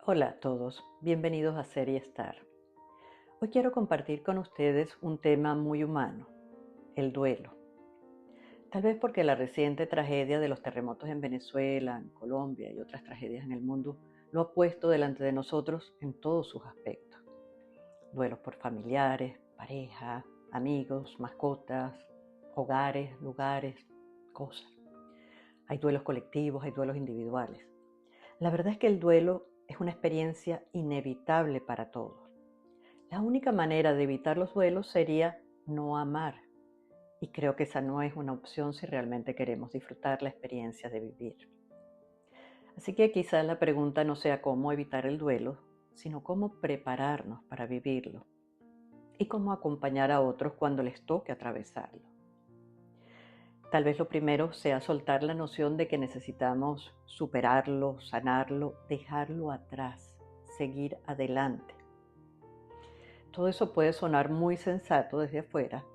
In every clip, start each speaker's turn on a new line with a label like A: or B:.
A: Hola a todos, bienvenidos a Serie Star. Hoy quiero compartir con ustedes un tema muy humano, el duelo. Tal vez porque la reciente tragedia de los terremotos en Venezuela, en Colombia y otras tragedias en el mundo lo ha puesto delante de nosotros en todos sus aspectos. Duelos por familiares, pareja, amigos, mascotas, hogares, lugares, cosas. Hay duelos colectivos, hay duelos individuales. La verdad es que el duelo es una experiencia inevitable para todos. La única manera de evitar los duelos sería no amar. Y creo que esa no es una opción si realmente queremos disfrutar la experiencia de vivir. Así que quizás la pregunta no sea cómo evitar el duelo, sino cómo prepararnos para vivirlo y cómo acompañar a otros cuando les toque atravesarlo. Tal vez lo primero sea soltar la noción de que necesitamos superarlo, sanarlo, dejarlo atrás, seguir adelante. Todo eso puede sonar muy sensato desde afuera,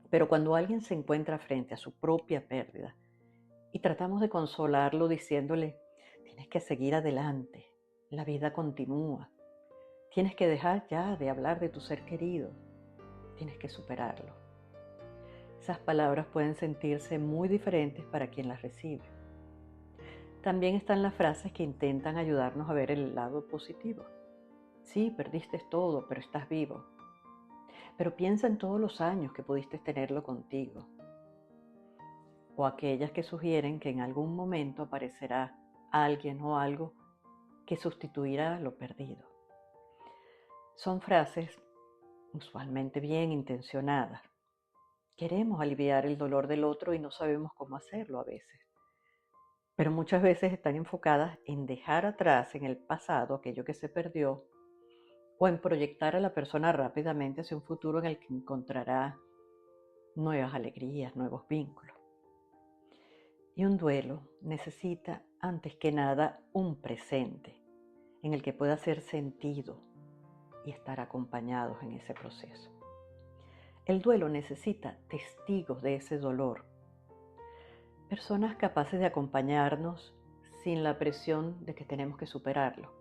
A: pero cuando alguien se encuentra frente a su propia pérdida y tratamos de consolarlo diciéndole, tienes que seguir adelante, la vida continúa, tienes que dejar ya de hablar de tu ser querido, tienes que superarlo. Esas palabras pueden sentirse muy diferentes para quien las recibe. También están las frases que intentan ayudarnos a ver el lado positivo. Sí, perdiste todo, pero estás vivo. Pero piensa en todos los años que pudiste tenerlo contigo. O aquellas que sugieren que en algún momento aparecerá alguien o algo que sustituirá lo perdido. Son frases usualmente bien intencionadas. Queremos aliviar el dolor del otro y no sabemos cómo hacerlo a veces. Pero muchas veces están enfocadas en dejar atrás en el pasado aquello que se perdió o en proyectar a la persona rápidamente hacia un futuro en el que encontrará nuevas alegrías, nuevos vínculos. Y un duelo necesita, antes que nada, un presente en el que pueda ser sentido y estar acompañados en ese proceso. El duelo necesita testigos de ese dolor, personas capaces de acompañarnos sin la presión de que tenemos que superarlo,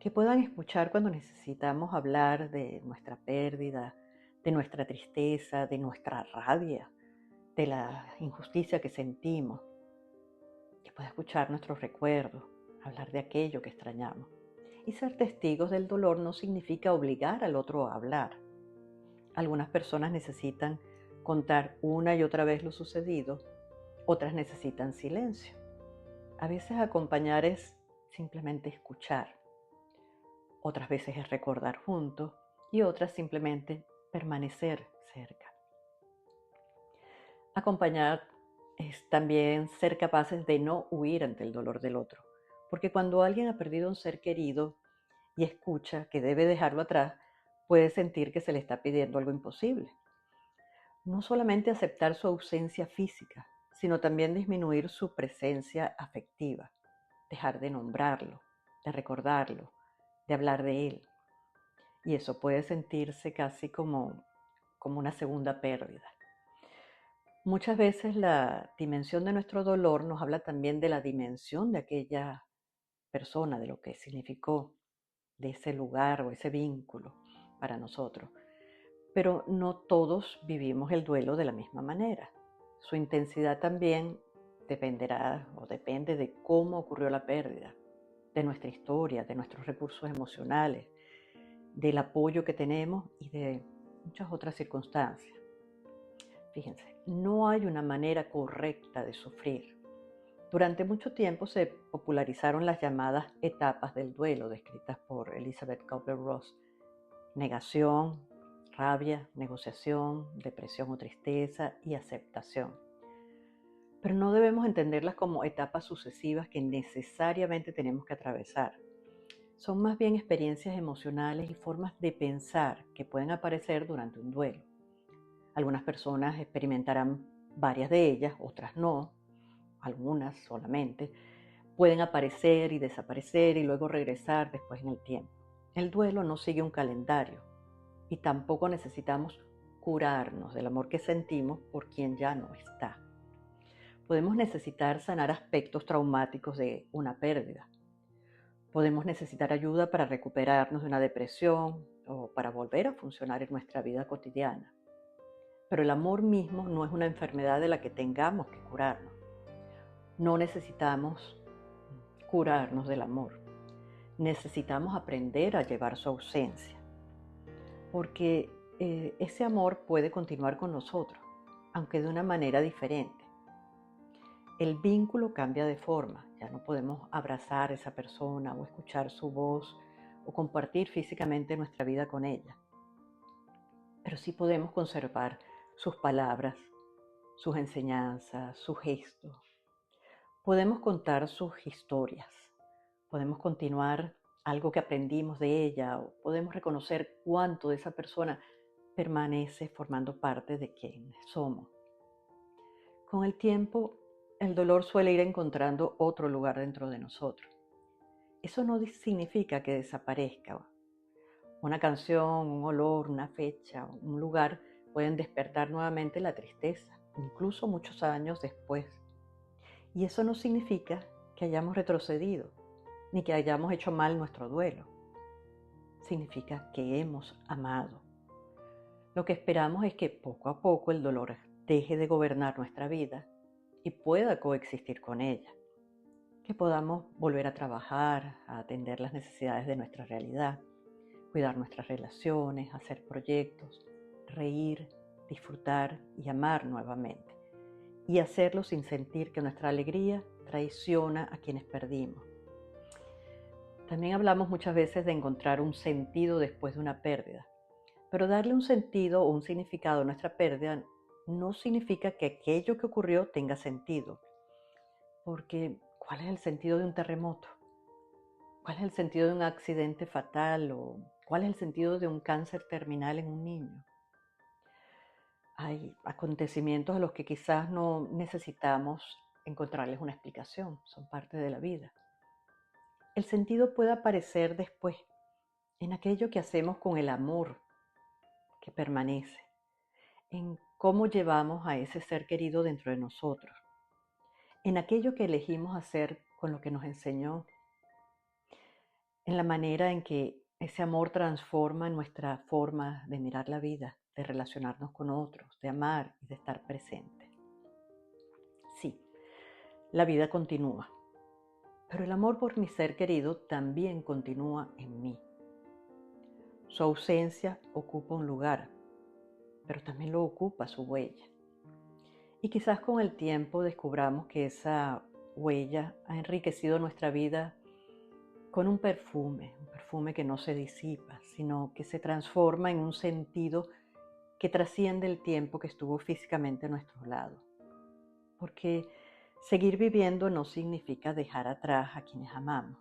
A: que puedan escuchar cuando necesitamos hablar de nuestra pérdida, de nuestra tristeza, de nuestra rabia, de la injusticia que sentimos, que pueda escuchar nuestros recuerdos, hablar de aquello que extrañamos. Y ser testigos del dolor no significa obligar al otro a hablar. Algunas personas necesitan contar una y otra vez lo sucedido, otras necesitan silencio. A veces acompañar es simplemente escuchar, otras veces es recordar juntos y otras simplemente permanecer cerca. Acompañar es también ser capaces de no huir ante el dolor del otro, porque cuando alguien ha perdido un ser querido y escucha que debe dejarlo atrás, puede sentir que se le está pidiendo algo imposible. No solamente aceptar su ausencia física, sino también disminuir su presencia afectiva, dejar de nombrarlo, de recordarlo, de hablar de él. Y eso puede sentirse casi como una segunda pérdida. Muchas veces la dimensión de nuestro dolor nos habla también de la dimensión de aquella persona, de lo que significó, de ese lugar o ese vínculo para nosotros. Pero no todos vivimos el duelo de la misma manera. Su intensidad también dependerá o depende de cómo ocurrió la pérdida, de nuestra historia, de nuestros recursos emocionales, del apoyo que tenemos y de muchas otras circunstancias. Fíjense, no hay una manera correcta de sufrir. Durante mucho tiempo se popularizaron las llamadas etapas del duelo, descritas por Elizabeth Kubler-Ross: negación, rabia, negociación, depresión o tristeza y aceptación. Pero no debemos entenderlas como etapas sucesivas que necesariamente tenemos que atravesar. Son más bien experiencias emocionales y formas de pensar que pueden aparecer durante un duelo. Algunas personas experimentarán varias de ellas, otras no, algunas solamente. Pueden aparecer y desaparecer y luego regresar después en el tiempo. El duelo no sigue un calendario y tampoco necesitamos curarnos del amor que sentimos por quien ya no está. Podemos necesitar sanar aspectos traumáticos de una pérdida. Podemos necesitar ayuda para recuperarnos de una depresión o para volver a funcionar en nuestra vida cotidiana. Pero el amor mismo no es una enfermedad de la que tengamos que curarnos. No necesitamos curarnos del amor. Necesitamos aprender a llevar su ausencia, porque ese amor puede continuar con nosotros, aunque de una manera diferente. El vínculo cambia de forma, ya no podemos abrazar a esa persona o escuchar su voz o compartir físicamente nuestra vida con ella, pero sí podemos conservar sus palabras, sus enseñanzas, sus gestos. Podemos contar sus historias, podemos continuar algo que aprendimos de ella o podemos reconocer cuánto de esa persona permanece formando parte de quienes somos. Con el tiempo, el dolor suele ir encontrando otro lugar dentro de nosotros. Eso no significa que desaparezca. Una canción, un olor, una fecha, un lugar pueden despertar nuevamente la tristeza, incluso muchos años después. Y eso no significa que hayamos retrocedido, ni que hayamos hecho mal nuestro duelo. Significa que hemos amado. Lo que esperamos es que poco a poco el dolor deje de gobernar nuestra vida y pueda coexistir con ella. Que podamos volver a trabajar, a atender las necesidades de nuestra realidad, cuidar nuestras relaciones, hacer proyectos, reír, disfrutar y amar nuevamente. Y hacerlo sin sentir que nuestra alegría traiciona a quienes perdimos. También hablamos muchas veces de encontrar un sentido después de una pérdida, pero darle un sentido o un significado a nuestra pérdida no significa que aquello que ocurrió tenga sentido, porque ¿cuál es el sentido de un terremoto? ¿Cuál es el sentido de un accidente fatal o cuál es el sentido de un cáncer terminal en un niño? Hay acontecimientos a los que quizás no necesitamos encontrarles una explicación, son parte de la vida. El sentido puede aparecer después, en aquello que hacemos con el amor que permanece, en cómo llevamos a ese ser querido dentro de nosotros, en aquello que elegimos hacer con lo que nos enseñó, en la manera en que ese amor transforma nuestra forma de mirar la vida, de relacionarnos con otros, de amar y de estar presente. Sí, la vida continúa, pero el amor por mi ser querido también continúa en mí. Su ausencia ocupa un lugar, pero también lo ocupa su huella. Y quizás con el tiempo descubramos que esa huella ha enriquecido nuestra vida con un perfume que no se disipa, sino que se transforma en un sentido que trasciende el tiempo que estuvo físicamente a nuestro lado. Porque seguir viviendo no significa dejar atrás a quienes amamos.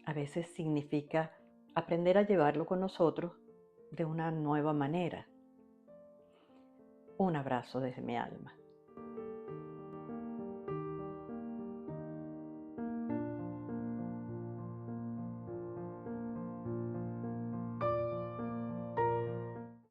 A: A veces significa aprender a llevarlo con nosotros de una nueva manera. Un abrazo desde mi alma.